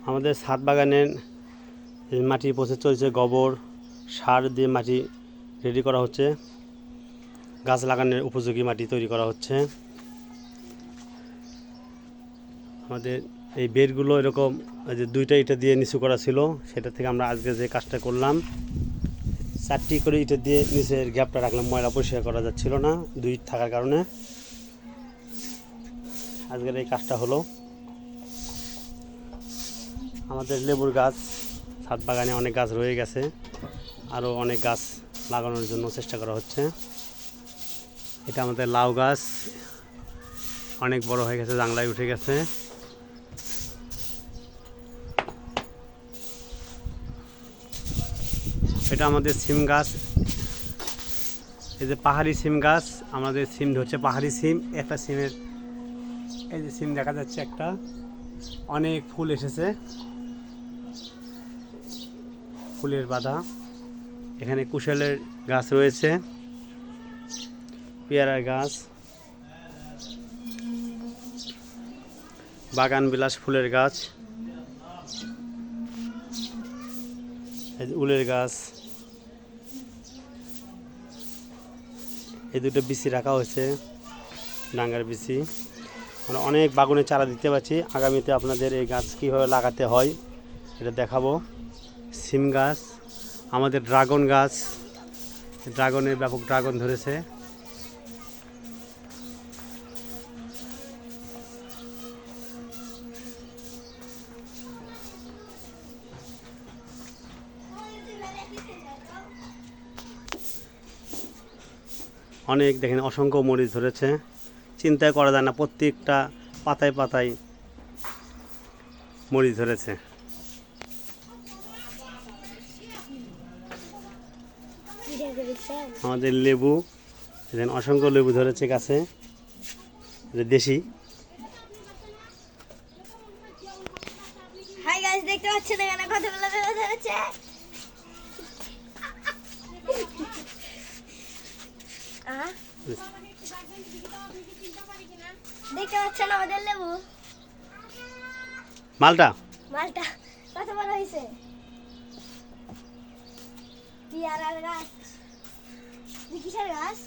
আমাদের ছাদ বাগানের মাটি প্রসেস চলছে, গোবর সার দিয়ে মাটি রেডি করা হচ্ছে, গাছ লাগানোর উপযোগী মাটি তৈরি করা হচ্ছে। আমাদের এই বেডগুলো এরকম যে দুইটা ইটা দিয়ে নিচু করা ছিল, সেটা থেকে আমরা আজকে যে কাজটা করলাম, 4টি করে ইটা দিয়ে নিচের গ্যাপটা রাখলাম, ময়লা পরিষ্কার করা যাচ্ছিল না দুই থাকার কারণে। আজকের এই কাজটা হলো। আমাদের লেবুর গাছ ছাদ বাগানে অনেক গাছ রয়ে গেছে, আরও অনেক গাছ লাগানোর জন্য চেষ্টা করা হচ্ছে। এটা আমাদের লাউ গাছ, অনেক বড় হয়ে গেছে, জাংলায় উঠে গেছে। এটা আমাদের সিম গাছ, এই যে পাহাড়ি সিম গাছ, আমাদের সিম ধরছে পাহাড়ি সিম। একটা সিমের এই যে সিম দেখা যাচ্ছে, একটা অনেক ফুল এসেছে, ফুলের বাধা। এখানে কুশলের গাছ রয়েছে, পেয়ারার গাছ, বাগান বিলাস ফুলের গাছ, এই যে উলের গাছ। এই দুটো বিচি রাখা হয়েছে, ডাঙ্গার বিচি। আমরা অনেক বাগানে চারা দিতে পারছি। আগামীতে আপনাদের এই গাছ কীভাবে লাগাতে হয় এটা দেখাবো। সিম গাছ, আমাদের ড্রাগন গাছ, ড্রাগনের ব্যাপক ড্রাগন ধরেছে। অনেক দেখেন অসংখ্য মরিচ ধরেছে, চিন্তাই করা যায় না, প্রত্যেকটা পাতায় পাতায় মরিচ ধরেছে। আমাদের লেবু দেখেন, অসংখ্য লেবু ধরেছে গাছে, দেশি। হাই গাইস, দেখতে পাচ্ছেন এখানে কতগুলো লেবু ধরেছে। দেখতে পাচ্ছেন আমাদের লেবু, মালটা মালটা কত বড় হয়েছে। পেয়ারার গাছ, কিসের গাছ?